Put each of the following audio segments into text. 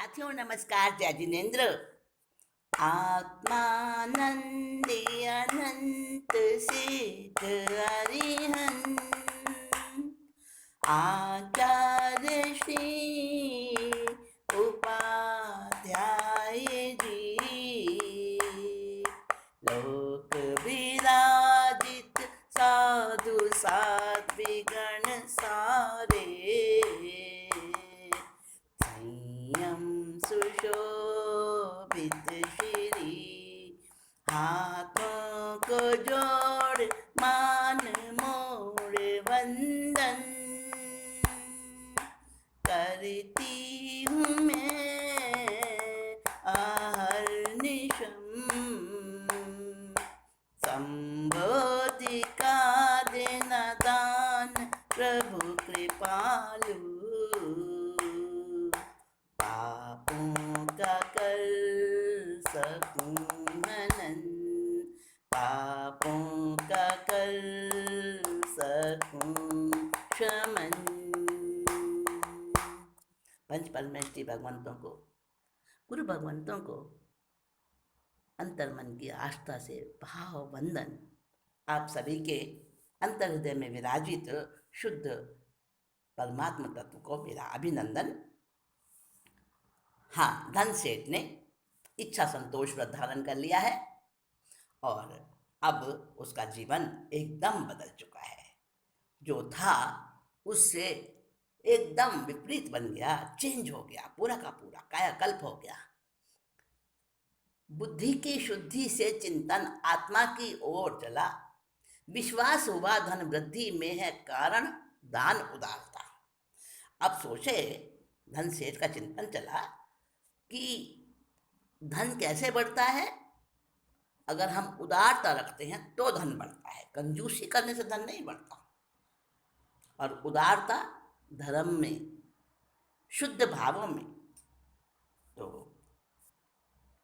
साथियों नमस्कार। जय जिनेन्द्र। आत्मानंदी अनंत सिद्ध अरिहंत आचार्य श्री उपाध्याय जी, लोक विराजित साधु सात्विगण सारे, संयम सुशोभित श्री, हाथों को जोड़ मान मोड़ वंदन करती हूँ मैं अहर्निशम, संबोधिका देना दान प्रभु कृपालु, पापों का कर सकूं मनन, पापों का कर सकूं शमन। पंच परमेष्टि भगवंतों को, गुरु भगवंतों को अंतर्मन की आस्था से भाव वंदन। आप सभी के अंतर हृदय में विराजित शुद्ध परमात्मा तत्व को मेरा अभिनंदन। हाँ, धन सेठ ने इच्छा संतोष व्रत धारण कर लिया है और अब उसका जीवन एकदम बदल चुका है। जो था उससे एकदम विपरीत बन गया, चेंज हो गया, पूरा का पूरा कायाकल्प हो गया। बुद्धि की शुद्धि से चिंतन आत्मा की ओर चला, विश्वास हुआ धन वृद्धि में है कारण दान उदारता। अब सोचे, धन सेठ का चिंतन चला कि धन कैसे बढ़ता है। अगर हम उदारता रखते हैं तो धन बढ़ता है, कंजूसी करने से धन नहीं बढ़ता। और उदारता धर्म में, शुद्ध भावों में। तो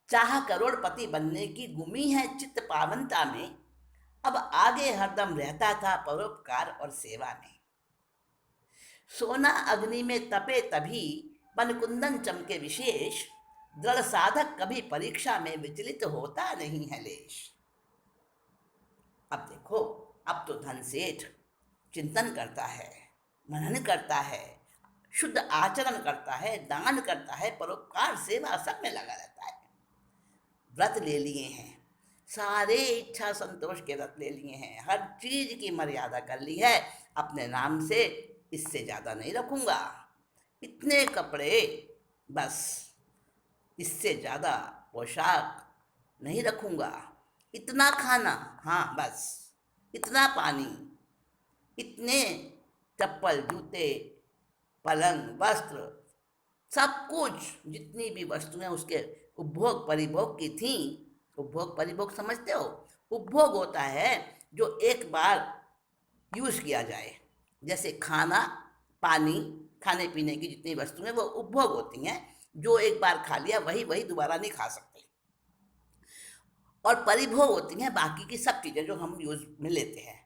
चाह करोड़पति बनने की गुमी है चित्त पावनता में, अब आगे हरदम रहता था परोपकार और सेवा में। सोना अग्नि में तपे तभी बन कुंदन चमके विशेष, दृढ़ साधक कभी परीक्षा में विचलित होता नहीं है लेश। अब देखो, अब तो धन सेठ चिंतन करता है, मनन करता है, शुद्ध आचरण करता है, दान करता है, परोपकार सेवा सब में लगा रहता है। व्रत ले लिए हैं, सारे इच्छा संतोष के व्रत ले लिए हैं, हर चीज की मर्यादा कर ली है। अपने नाम से इससे ज्यादा नहीं रखूंगा, इतने कपड़े बस, इससे ज्यादा पोशाक नहीं रखूंगा, इतना खाना, हाँ बस, इतना पानी, इतने चप्पल जूते पलंग वस्त्र, सब कुछ जितनी भी वस्तुएं उसके उपभोग परिभोग की थी। उपभोग परिभोग समझते हो? उपभोग होता है जो एक बार यूज किया जाए, जैसे खाना पानी, खाने पीने की जितनी वस्तुएं वो उपभोग होती हैं, जो एक बार खा लिया वही वही दोबारा नहीं खा सकते। और परिभोग होती हैं बाकी की सब चीज़ें जो हम यूज में लेते हैं,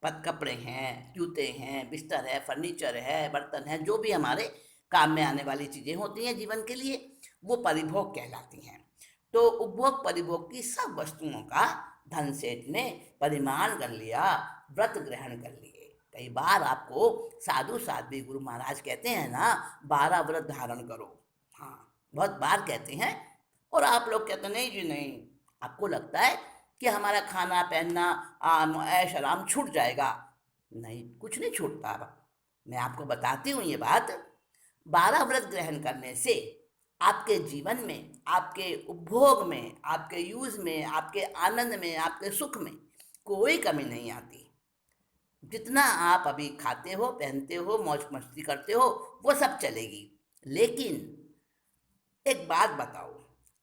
कपड़े हैं, जूते हैं, बिस्तर है, फर्नीचर है, बर्तन है, जो भी हमारे काम में आने वाली चीज़ें होती हैं जीवन के लिए, वो परिभोग कहलाती हैं। तो उपभोग परिभोग की सब वस्तुओं का धन सेठ ने परिमाण कर लिया, व्रत ग्रहण कर लिए। कई बार आपको साधु साध्वी गुरु महाराज कहते हैं ना, 12 व्रत धारण करो। हाँ, बहुत बार कहते हैं, और आप लोग कहते नहीं जी नहीं। आपको लगता है कि हमारा खाना पहनना ऐश आराम छूट जाएगा। नहीं, कुछ नहीं छूटता। मैं आपको बताती हूँ ये बात। 12 व्रत ग्रहण करने से आपके जीवन में, आपके उपभोग में, आपके यूज में, आपके आनंद में, आपके सुख में कोई कमी नहीं आती। जितना आप अभी खाते हो, पहनते हो, मौज मस्ती करते हो, वो सब चलेगी। लेकिन एक बात बताओ,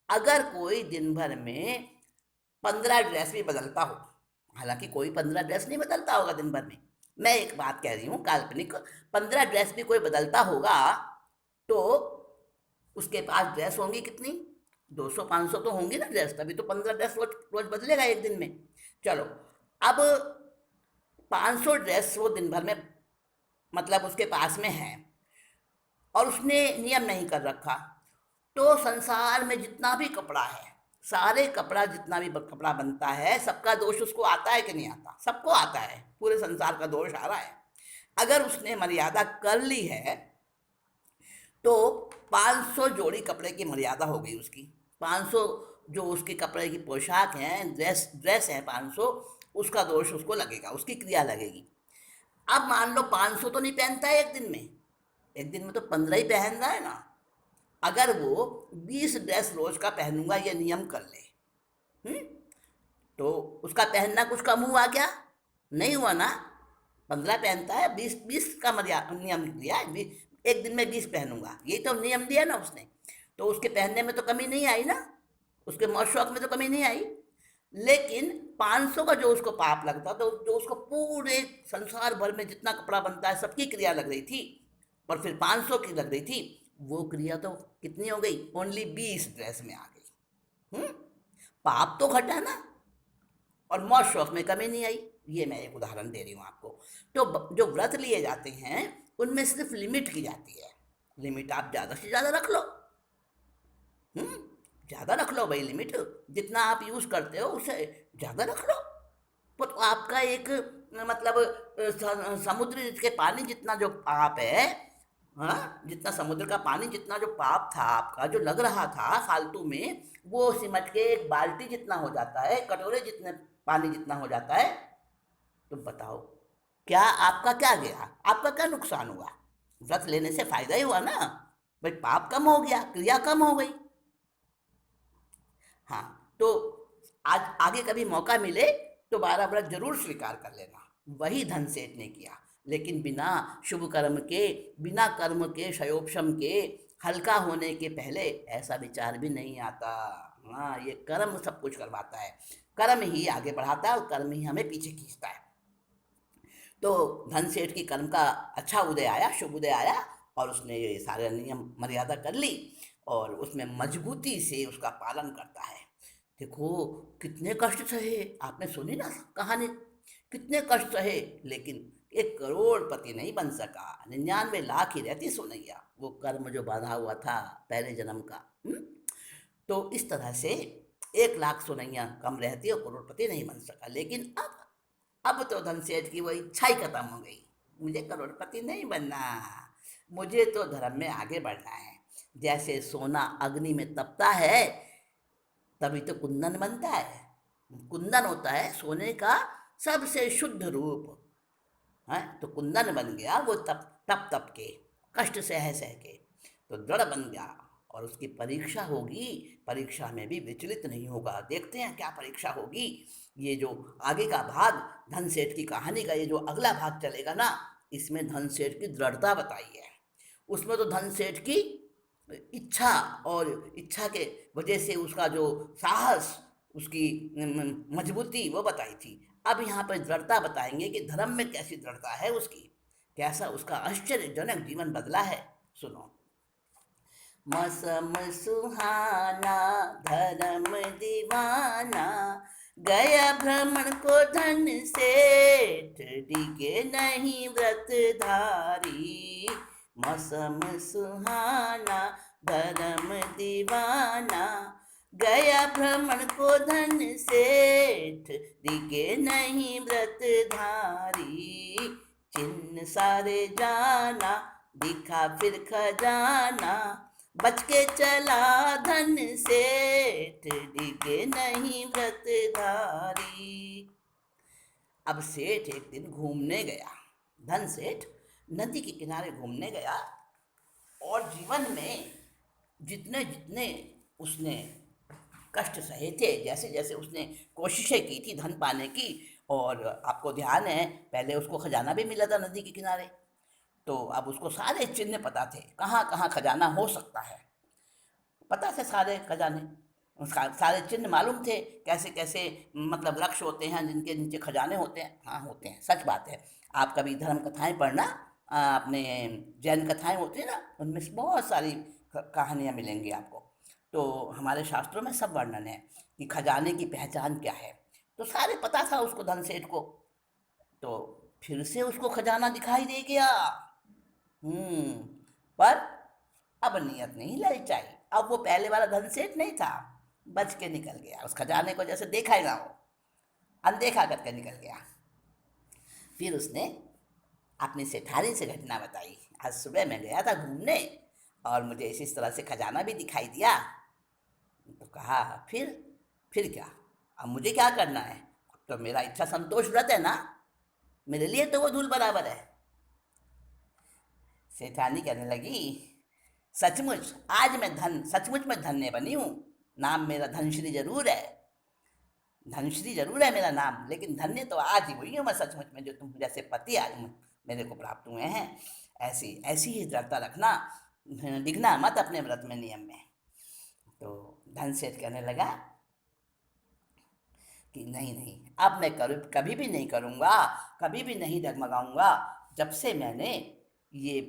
अगर कोई दिन भर में 15 ड्रेस भी बदलता हो, हालांकि कोई 15 ड्रेस नहीं बदलता होगा दिन भर में, मैं एक बात कह रही हूँ काल्पनिक, 15 ड्रेस भी कोई बदलता होगा तो उसके पास ड्रेस होंगी कितनी? 200-500 तो होंगी ना ड्रेस, तभी तो 15 ड्रेस रोज रोज बदलेगा एक दिन में। चलो, अब 500 ड्रेस वो दिन भर में मतलब उसके पास में है, और उसने नियम नहीं कर रखा, तो संसार में जितना भी कपड़ा है, सारे कपड़ा जितना भी कपड़ा बनता है, सबका दोष उसको आता है कि नहीं आता? सबको आता है, पूरे संसार का दोष आ रहा है। अगर उसने मर्यादा कर ली है तो 500 जोड़ी कपड़े की मर्यादा हो गई उसकी। 500 जो उसके कपड़े की पोशाक है, ड्रेस ड्रेस है 500, उसका दोष उसको लगेगा, उसकी क्रिया लगेगी। अब मान लो 500 तो नहीं पहनता है एक दिन में, एक दिन में तो 15 ही पहन रहा है ना। अगर वो 20 ड्रेस रोज का पहनूंगा ये नियम कर ले, तो उसका पहनना कुछ कम हुआ क्या? नहीं हुआ ना। 15 पहनता है, 20 का नियम दिया है, एक दिन में 20 पहनूंगा, यही तो नियम दिया ना उसने। तो उसके पहनने में तो कमी नहीं आई ना, उसके मौज शौक में तो कमी नहीं आई। लेकिन 500 का जो उसको पाप लगता, तो जो उसको पूरे संसार भर में जितना कपड़ा बनता है सबकी क्रिया लग रही थी, और फिर 500 की लग रही थी, वो क्रिया तो कितनी हो गई? ओनली 20 ड्रेस में आ गई। पाप तो घटा ना, और मौज शौक में कमी नहीं आई। ये मैं एक उदाहरण दे रही हूँ आपको। तो जो व्रत लिए जाते हैं उनमें सिर्फ लिमिट की जाती है। लिमिट आप ज़्यादा से ज़्यादा रख लो, ज़्यादा रख लो भाई, लिमिट जितना आप यूज़ करते हो उससे ज़्यादा रख लो। पर आपका एक मतलब समुद्र के पानी जितना जो पाप है, हाँ, जितना समुद्र का पानी जितना जो पाप था आपका, जो लग रहा था फालतू में, वो सिमट के एक बाल्टी जितना हो जाता है, कटोरे जितने पानी जितना हो जाता है। तो बताओ, क्या आपका क्या गया? आपका क्या नुकसान हुआ? व्रत लेने से फायदा ही हुआ ना भाई, पाप कम हो गया, क्रिया कम हो गई। हाँ, तो आज आगे कभी मौका मिले तो 12 व्रत जरूर स्वीकार कर लेना। वही धन सेठ ने किया, लेकिन बिना शुभ कर्म के, बिना कर्म के, क्षयोपशम के, हल्का होने के पहले ऐसा विचार भी नहीं आता। हाँ, ये कर्म सब कुछ करवाता है, कर्म ही आगे बढ़ाता है और कर्म ही हमें पीछे खींचता है। तो धन सेठ की कर्म का अच्छा उदय आया, शुभ उदय आया, और उसने ये सारे नियम मर्यादा कर ली और उसमें मजबूती से उसका पालन करता है। देखो कितने कष्ट सहे, आपने सुनी ना कहानी, कितने कष्ट सहे, लेकिन 1 करोड़पति नहीं बन सका। 99 लाख ही रहती सुनैया, वो कर्म जो बांधा हुआ था पहले जन्म का। तो इस तरह से 1 लाख सुनैया कम रहती और करोड़पति नहीं बन सका। लेकिन अब तो धन सेठ की वो इच्छा ही खत्म हो गई, मुझे करोड़पति नहीं बनना, मुझे तो धर्म में आगे बढ़ना है। जैसे सोना अग्नि में तपता है तभी तो कुंदन बनता है। कुंदन होता है सोने का सबसे शुद्ध रूप है, तो कुंदन बन गया वो तप तप तप के, कष्ट सह सह के, तो दृढ़ बन गया। और उसकी परीक्षा होगी, परीक्षा में भी विचलित नहीं होगा। देखते हैं क्या परीक्षा होगी। ये जो आगे का भाग धन सेठ की कहानी का, ये जो अगला भाग चलेगा ना, इसमें धन सेठ की दृढ़ता बताई है। उसमें तो धन सेठ की इच्छा, और इच्छा के वजह से उसका जो साहस, उसकी मजबूती वो बताई थी। अब यहाँ पर दृढ़ता बताएंगे कि धर्म में कैसी दृढ़ता है उसकी, कैसा उसका आश्चर्यजनक जीवन बदला है। सुनो। मौसम सुहाना, धर्म दीवाना, गया भ्रमण को धन सेठ, डिगे नहीं व्रतधारी। मौसम सुहाना, धर्म दीवाना, गया भ्रमण को धन सेठ, डिगे नहीं व्रतधारी। चिन्ह सारे जाना, दिखा फिर खजाना, बच के चला धन सेठ, डिगे नहीं व्रतधारी। अब सेठ एक दिन घूमने गया, धन सेठ नदी के किनारे घूमने गया, और जीवन में जितने जितने उसने कष्ट सहे थे, जैसे जैसे उसने कोशिशें की थी धन पाने की, और आपको ध्यान है पहले उसको खजाना भी मिला था नदी के किनारे, तो अब उसको सारे चिन्ह पता थे, कहाँ कहाँ खजाना हो सकता है, पता थे सारे खजाने, सारे चिन्ह मालूम थे, कैसे कैसे मतलब वृक्ष होते हैं जिनके नीचे खजाने होते हैं। हाँ होते हैं, सच बात है। आप कभी धर्म कथाएं पढ़ना, अपने जैन कथाएं होती हैं ना, उनमें से बहुत सारी कहानियाँ मिलेंगी आपको। तो हमारे शास्त्रों में सब वर्णन है कि खजाने की पहचान क्या है, तो सारे पता था उसको धन सेठ को। तो फिर से उसको खजाना दिखाई दे गया, पर अब नियत नहीं ललचाई। अब वो पहले वाला धन सेठ नहीं था, बच के निकल गया। उस खजाने को जैसे देखा ही ना हो, अनदेखा करके निकल गया। फिर उसने अपनी सेठानी से घटना बताई, आज सुबह मैं गया था घूमने और मुझे इस तरह से खजाना भी दिखाई दिया। तो कहा फिर क्या, अब मुझे क्या करना है, अब तो मेरा इच्छा संतोष व्रत है ना, मेरे लिए तो वो धूल बराबर है। सेठानी कहने लगी, सचमुच आज मैं सचमुच में धन्य बनी हूँ। नाम मेरा धनश्री जरूर है, धनश्री जरूर है मेरा नाम, लेकिन धन्य तो आज ही हुई हूँ मैं सचमुच में, जो तुम जैसे पति आज मेरे को प्राप्त हुए हैं। ऐसी ऐसी ही दृढ़ता रखना, दिखना मत अपने व्रत में, नियम में। तो धन सेठ कहने लगा कि नहीं नहीं, अब मैं कभी भी नहीं करूँगा, कभी भी नहीं डगमगाऊंगा। जब से मैंने ये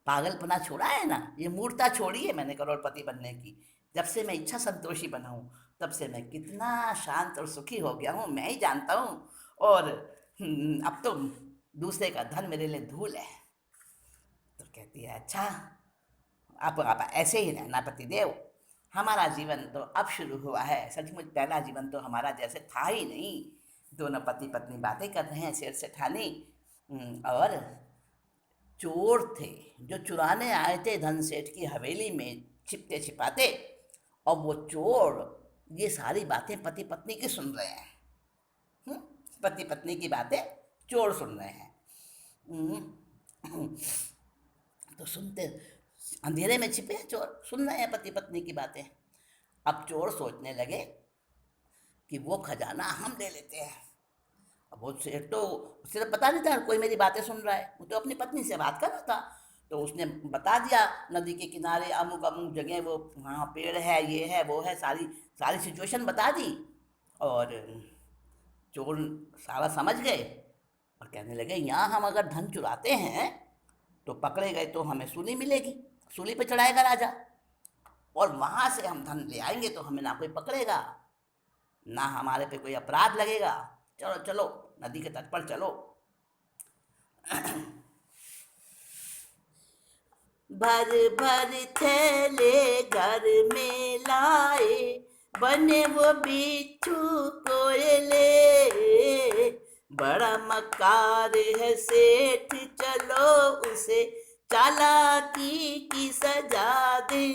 पागलपना छोड़ा है ना, ये मूर्ता छोड़ी है मैंने करोड़पति बनने की, जब से मैं इच्छा संतोषी बना हूँ, तब से मैं कितना शांत और सुखी हो गया हूँ, मैं ही जानता हूँ। और अब तो दूसरे का धन मेरे लिए धूल है। तो कहती है, अच्छा आप ऐसे ही रहना पतिदेव, हमारा जीवन तो अब शुरू हुआ है, सचमुच पहला जीवन तो हमारा जैसे था ही नहीं। दोनों पति पत्नी बातें कर रहे हैं, सेठ सेठानी, और चोर थे जो चुराने आए थे धन सेठ की हवेली में छिपते छिपाते, और वो चोर ये सारी बातें पति पत्नी की सुन रहे हैं। पति पत्नी की बातें चोर सुन रहे हैं। तो सुनते, अंधेरे में छिपे हैं चोर, सुन रहे हैं पति पत्नी की बातें। अब चोर सोचने लगे कि वो खजाना हम ले लेते हैं। अब वो सेठ तो, उसे तो पता नहीं था कोई मेरी बातें सुन रहा है, वो तो अपनी पत्नी से बात कर रहा था। तो उसने बता दिया, नदी के किनारे अमुक अमुक जगह वो, वहाँ पेड़ है, ये है वो है, सारी सारी सिचुएशन बता दी। और चोर सारा समझ गए और कहने लगे, यहाँ हम अगर धन चुराते हैं तो पकड़े गए तो हमें सूली मिलेगी, सूली पे चढ़ाएगा राजा, और वहाँ से हम धन ले आएंगे तो हमें ना कोई पकड़ेगा, ना हमारे पे कोई अपराध लगेगा। चलो चलो नदी के तट पर चलो। भर भर थैले घर में लाए, बने वो बिच्छू कोयले, बड़ा मकार है सेठ, चलो उसे चालाकी की सजा दे,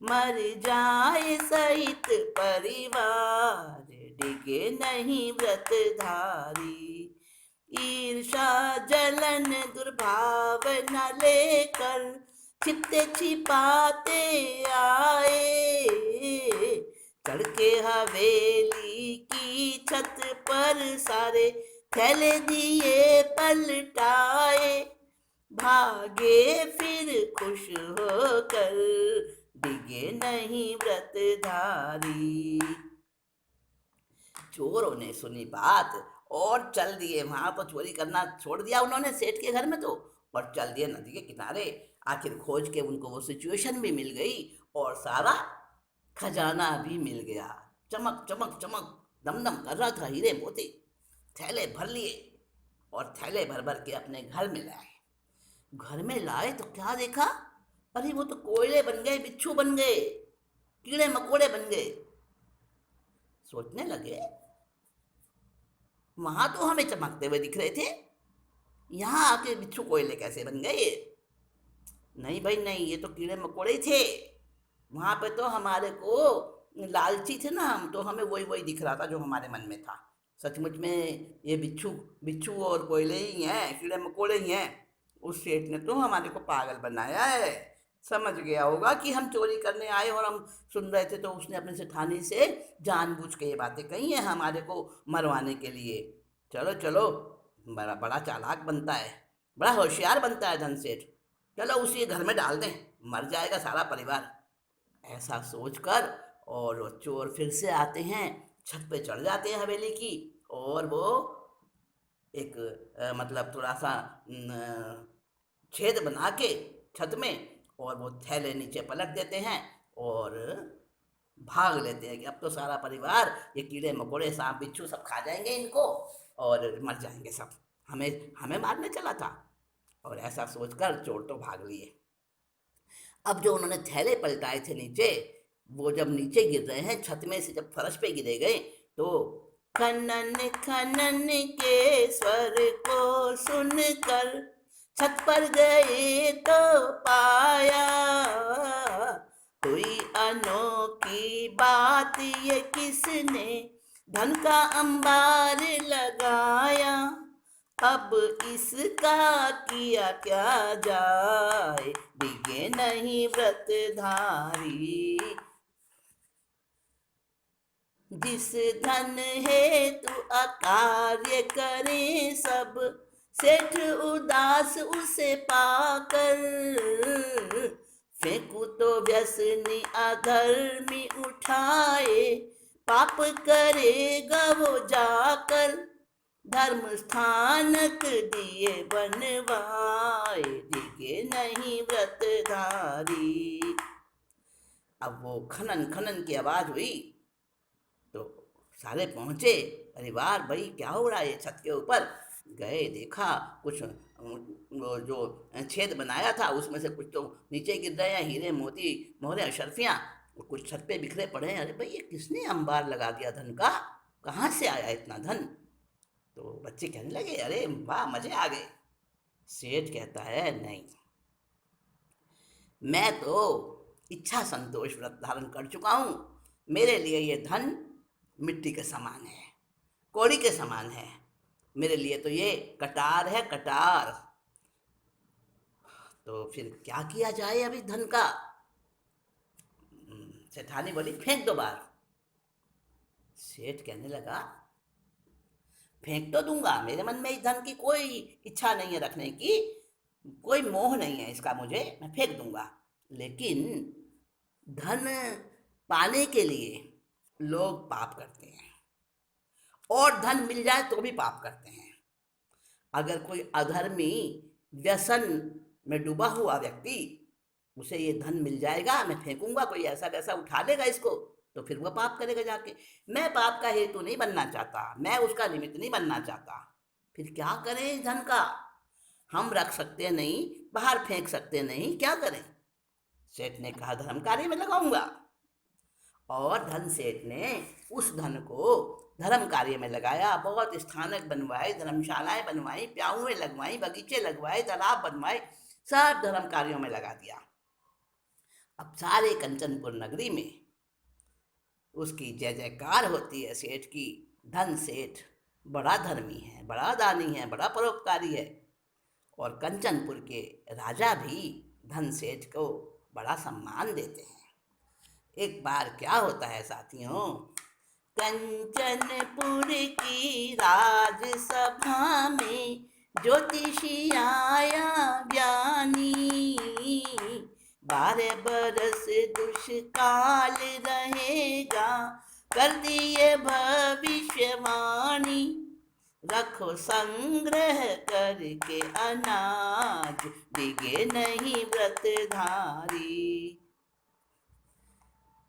मर जाए सहित परिवार, डिगे नहीं व्रतधारी। ईर्षा जलन दुर्भावना लेकर छिपते छिपाते आए, चढ़ के हवेली की छत पर सारे थैले दिए पलटाए, भागे फिर खुश होकर, डिगे नहीं व्रतधारी। चोरों ने सुनी बात और चल दिए, वहां तो चोरी करना छोड़ दिया उन्होंने सेठ के घर में तो, और चल दिए नदी के किनारे। आखिर खोज के उनको वो सिचुएशन भी मिल गई और सारा खजाना भी मिल गया। चमक चमक चमक दम दम कर रहा था हीरे मोती। थैले भर लिए और थैले भर भर के अपने घर में लाए। घर में लाए तो क्या देखा, अरे वो तो कोयले बन गए, बिच्छू बन गए, कीड़े मकोड़े बन गए। सोचने लगे, वहां तो हमें चमकते हुए दिख रहे थे, यहाँ आके बिच्छू कोयले कैसे बन गए? नहीं भाई नहीं, ये तो कीड़े मकोड़े ही थे। वहां पे तो हमारे को लालची थे ना हम, तो हमें वही वही दिख रहा था जो हमारे मन में था। सचमुच में ये बिच्छू बिच्छू और कोयले ही हैं, कीड़े मकोड़े ही हैं। उस सेठ ने तो हमारे को पागल बनाया है, समझ गया होगा कि हम चोरी करने आए और हम सुन रहे थे, तो उसने अपने सेठानी से जानबूझ के ये बातें कही हैं हमारे को मरवाने के लिए। चलो चलो, बड़ा बड़ा चालाक बनता है, बड़ा होशियार बनता है धन सेठ, चलो उसी घर में डाल दें, मर जाएगा सारा परिवार। ऐसा सोचकर और वो चोर फिर से आते हैं, छत पे चढ़ जाते हैं हवेली की, और वो एक मतलब थोड़ा सा छेद बना के छत में, और वो थैले नीचे पलट देते हैं और भाग लेते हैं कि अब तो सारा परिवार, ये कीड़े मकोड़े सांप बिच्छू सब खा जाएंगे इनको और मर जाएंगे सब, हमें हमें मारने चला था। और ऐसा सोचकर चोर तो भाग लिए। अब जो उन्होंने थैले पलटाए थे नीचे, वो जब नीचे गिर रहे हैं, छत में से जब फर्श पे गिरे गए, तो खनन खनन के स्वर को सुनकर छत पर गए तो पाया, कोई अनोखी बात ये किसने धन का अंबार लगाया, अब इसका किया क्या जाए, डिगे नहीं व्रतधारी, जिस धन हेतु अकार्य करे सब, सेठ उदास उसे पाकर, फेंकू तो व्यसनी अधर्मी उठाए, पाप करेगा वो जाकर, धर्म स्थानक दिए बनवाए, दिखे नहीं व्रतधारी। अब वो खनन खनन की आवाज हुई तो सारे पहुंचे, परिवार, भाई क्या हो रहा है ये छत के ऊपर। गए, देखा कुछ वो जो छेद बनाया था उसमें से कुछ तो नीचे गिर रहे हैं, हीरे मोती मोहरे अशर्फियाँ, कुछ छत पे बिखरे पड़े हैं। अरे भाई ये किसने अंबार लगा दिया धन का, कहाँ से आया इतना धन। तो बच्चे कहने लगे अरे वाह मजे आ गए। सेठ कहता है नहीं, मैं तो इच्छा संतोष व्रत धारण कर चुका हूँ, मेरे लिए ये धन मिट्टी के समान है, कौड़ी के समान है, मेरे लिए तो ये कटार है, कटार। तो फिर क्या किया जाए अभी धन का। सेठानी बोली फेंक दो बाहर। सेठ कहने लगा फेंक तो दूंगा, मेरे मन में इस धन की कोई इच्छा नहीं है रखने की, कोई मोह नहीं है इसका मुझे, मैं फेंक दूंगा। लेकिन धन पाने के लिए लोग पाप करते हैं, और धन मिल जाए तो भी पाप करते हैं। अगर कोई अधर्मी व्यसन में डूबा हुआ व्यक्ति, उसे ये धन मिल जाएगा, मैं फेंकूंगा, कोई ऐसा वैसा उठा लेगा इसको, तो फिर वह पाप करेगा जाके। मैं पाप का हेतु नहीं बनना चाहता, मैं उसका निमित्त नहीं बनना चाहता। फिर क्या करें इस धन का, हम रख सकते नहीं, बाहर फेंक सकते नहीं, क्या करें। सेठ ने कहा धर्म कार्य में लगाऊंगा। और धन सेठ ने उस धन को धर्म कार्य में लगाया, बहुत स्थानक बनवाए, धर्मशालाएं बनवाई, प्याऊएं लगवाई, बगीचे लगवाए, तालाब बनवाए, सब धर्म कार्यों में लगा दिया। अब सारे कंचनपुर नगरी में उसकी जय जयकार होती है सेठ की। धन सेठ बड़ा धर्मी है, बड़ा दानी है, बड़ा परोपकारी है, और कंचनपुर के राजा भी धन सेठ को बड़ा सम्मान देते हैं। एक बार क्या होता है साथियों, कंचनपुर की राजसभा में ज्योतिषी आया ज्ञानी, 12 बरस दुष्काल रहेगा, कर दिए भविष्यवाणी, रखो संग्रह करके अनाज, डिगे नहीं व्रतधारी।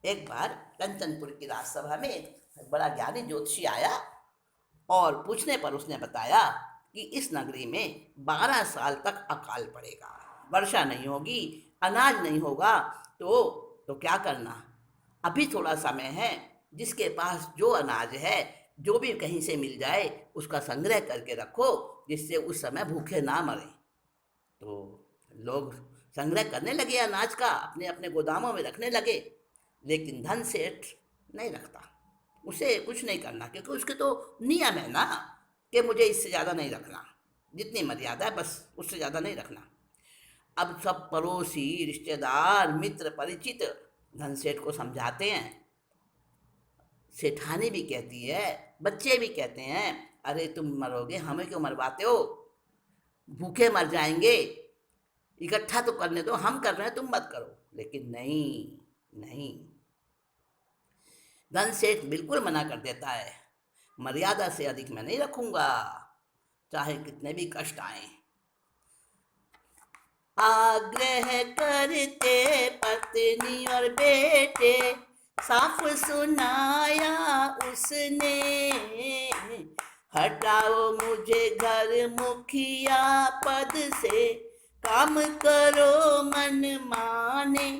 एक बार कंचनपुर की राजसभा में बड़ा ज्ञानी ज्योतिषी आया, और पूछने पर उसने बताया कि इस नगरी में 12 साल तक अकाल पड़ेगा, वर्षा नहीं होगी, अनाज नहीं होगा, तो क्या करना। अभी थोड़ा समय है, जिसके पास जो अनाज है, जो भी कहीं से मिल जाए, उसका संग्रह करके रखो, जिससे उस समय भूखे ना मरे। तो लोग संग्रह करने लगे अनाज का, अपने अपने गोदामों में रखने लगे। लेकिन धन सेठ नहीं रखता, उसे कुछ नहीं करना, क्योंकि उसके तो नियम है ना कि मुझे इससे ज़्यादा नहीं रखना, जितनी मर्यादा है बस, उससे ज़्यादा नहीं रखना। अब सब पड़ोसी, रिश्तेदार, मित्र, परिचित धन सेठ को समझाते हैं। सेठानी भी कहती है, बच्चे भी कहते हैं, अरे तुम मरोगे, हमें क्यों मरवाते हो, भूखे मर जाएंगे, इकट्ठा तो करने दो, हम कर रहे हैं, तुम मत करो। लेकिन नहीं नहीं, धन सेठ बिल्कुल मना कर देता है, मर्यादा से अधिक मैं नहीं रखूंगा, चाहे कितने भी कष्ट आए। आग्रह करते पत्नी और बेटे, साफ सुनाया उसने, हटाओ मुझे घर मुखिया पद से, काम करो मन माने,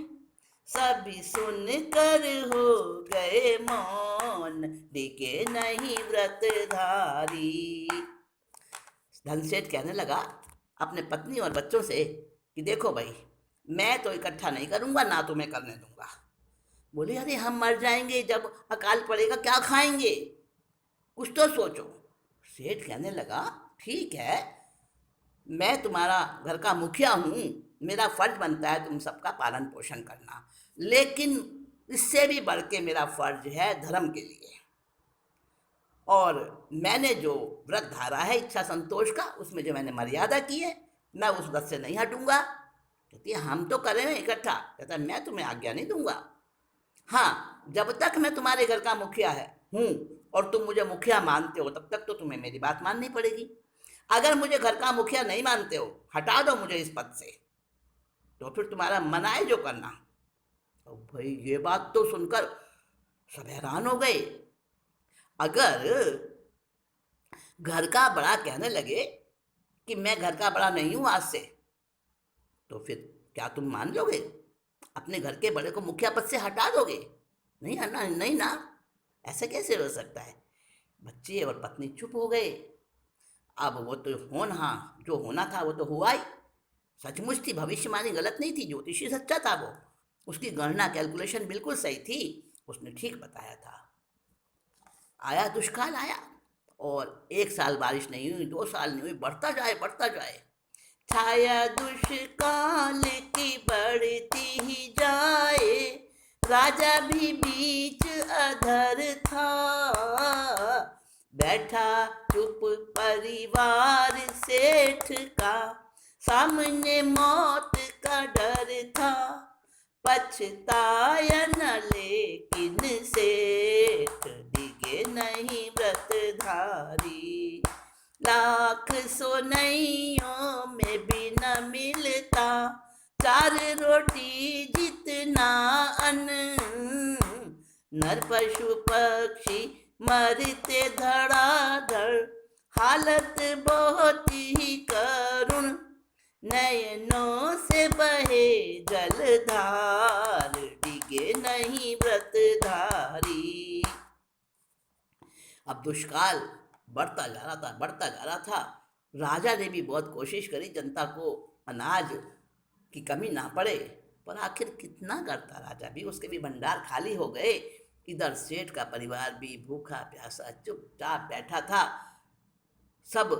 सभी सुन कर हो गए मौन, टिके नहीं व्रतधारी। धनसेठ कहने लगा अपने पत्नी और बच्चों से कि देखो भाई, मैं तो इकट्ठा नहीं करूंगा, ना तुम्हें करने दूंगा। बोले अरे हम मर जाएंगे, जब अकाल पड़ेगा क्या खाएंगे, कुछ तो सोचो। सेठ कहने लगा ठीक है, मैं तुम्हारा घर का मुखिया हूँ, मेरा फर्ज बनता है तुम सबका पालन पोषण करना, लेकिन इससे भी बढ़ के मेरा फर्ज है धर्म के लिए। और मैंने जो व्रत धारा है इच्छा संतोष का, उसमें जो मैंने मर्यादा की है, मैं उस व्रत से नहीं हटूंगा। कहती है हम तो करें इकट्ठा। कहता है मैं तुम्हें आज्ञा नहीं दूंगा। हाँ, जब तक मैं तुम्हारे घर का मुखिया है हूँ और तुम मुझे मुखिया मानते हो, तब तक तो तुम्हें मेरी बात माननी पड़ेगी। अगर मुझे घर का मुखिया नहीं मानते हो, हटा दो मुझे इस पद से, तो फिर तुम्हारा मन आए जो करना। तो भाई ये बात तो सुनकर सब हैरान हो गए। अगर घर का बड़ा कहने लगे कि मैं घर का बड़ा नहीं हूं आज से, तो फिर क्या तुम मान लोगे? अपने घर के बड़े को मुखिया पद से हटा दोगे? नहीं ना, नहीं ना, ऐसा कैसे हो सकता है? बच्चे और पत्नी चुप हो गए। अब वो तो होना, जो होना था वो तो हुआ ही। सचमुच थी, भविष्यवाणी गलत नहीं थी, ज्योतिषी सच्चा था वो, उसकी गणना कैलकुलेशन बिल्कुल सही थी, उसने ठीक बताया था। आया दुष्काल आया, और 1 साल बारिश नहीं हुई, 2 साल नहीं हुई, बढ़ता जाए बढ़ता जाए। छाया दुष्काल की बढ़ती ही जाए, राजा भी बीच अधर था, बैठा चुप परिवार सेठ का, सामने मौत का डर था, पछताया न लेकिन सेठ, दिखे नहीं व्रतधारी। लाख सोनइयों में भी न मिलता, 4 रोटी जितना अन्न, नर पशु पक्षी मरते धड़ाधड़, हालत बहुत ही करुण, नयनों से बहे जलधार, डिगे नहीं व्रतधारी। अब दुष्काल बढ़ता जा रहा था, बढ़ता जा रहा था। राजा ने भी बहुत कोशिश करी जनता को अनाज की कमी ना पड़े, पर आखिर कितना करता राजा भी, उसके भी भंडार खाली हो गए। इधर सेठ का परिवार भी भूखा प्यासा चुपचाप बैठा था। सब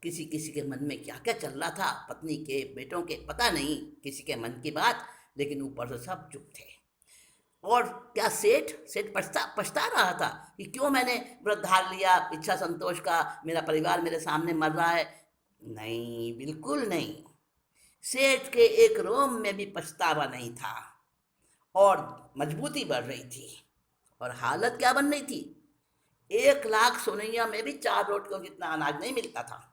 किसी किसी के मन में क्या क्या चल रहा था, पत्नी के बेटों के पता नहीं किसी के मन की बात, लेकिन ऊपर से सब चुप थे। और क्या सेठ सेठ पछता रहा था कि क्यों मैंने व्रत धार लिया इच्छा संतोष का, मेरा परिवार मेरे सामने मर रहा है? नहीं, बिल्कुल नहीं। सेठ के एक रोम में भी पछतावा नहीं था, और मजबूती बढ़ रही थी। और हालत क्या बन रही थी? 1 लाख सोनैया में भी 4 रोटियों जितना अनाज नहीं मिलता था।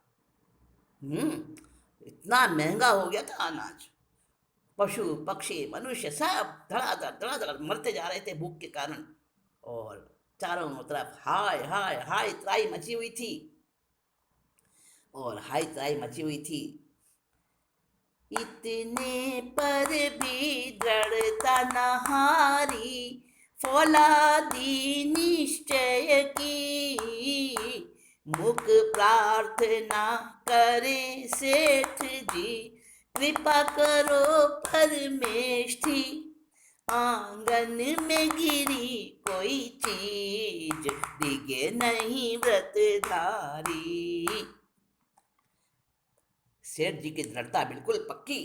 इतना महंगा हो गया था अनाज। पशु पक्षी मनुष्य सब धड़ाधड़ मरते जा रहे थे भूख के कारण, और चारों तरफ हाय हाय हाय त्राई मची हुई थी, और हाय त्राई मची हुई थी। इतने पर भी दृढ़ता न हारी, फौलादी निश्चय की, मुख प्रार्थना करे सेठ जी, कृपा करो परमेष्ठी, आंगन में गिरी कोई चीज, दिगे नहीं व्रतधारी। सेठ जी की दृढ़ता बिल्कुल पक्की,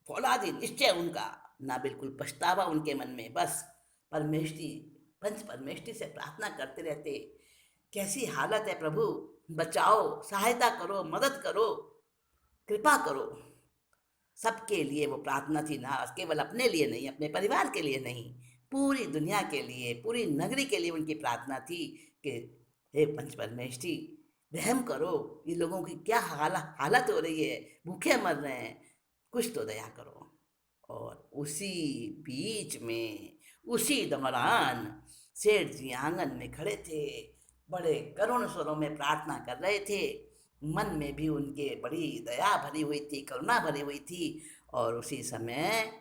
फौलादी निश्चय उनका, ना बिल्कुल पछतावा उनके मन में, बस परमेष्ठी पंच परमेष्ठी से प्रार्थना करते रहते। कैसी हालत है प्रभु, बचाओ, सहायता करो, मदद करो, कृपा करो। सबके लिए वो प्रार्थना थी, ना केवल अपने लिए नहीं, अपने परिवार के लिए नहीं, पूरी दुनिया के लिए, पूरी नगरी के लिए उनकी प्रार्थना थी कि हे पंच परमेष्ठी रहम करो, ये लोगों की क्या हालत हो रही है, भूखे मर रहे हैं, कुछ तो दया करो। और उसी बीच में, उसी दौरान सेठ जी आंगन में खड़े थे, बड़े करुण स्वरों में प्रार्थना कर रहे थे मन में भी उनके बड़ी दया भरी हुई थी, करुणा भरी हुई थी। और उसी समय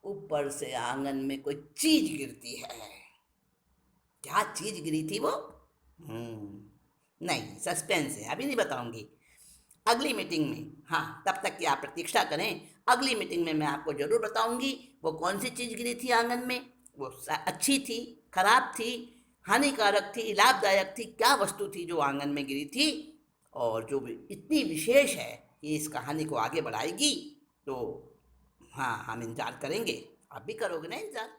ऊपर से आंगन में कोई चीज गिरती है। क्या चीज गिरी थी वो? नहीं, सस्पेंस है, अभी नहीं बताऊंगी, अगली मीटिंग में। हाँ, तब तक की आप प्रतीक्षा करें, अगली मीटिंग में मैं आपको जरूर बताऊंगी वो कौन सी चीज गिरी थी आंगन में। वो अच्छी थी, खराब थी, हानिकारक थी, लाभदायक थी, क्या वस्तु थी जो आंगन में गिरी थी, और जो इतनी विशेष है कि इस कहानी को आगे बढ़ाएगी। तो हाँ, हम इंतजार करेंगे। आप भी करोगे ना इंतजार?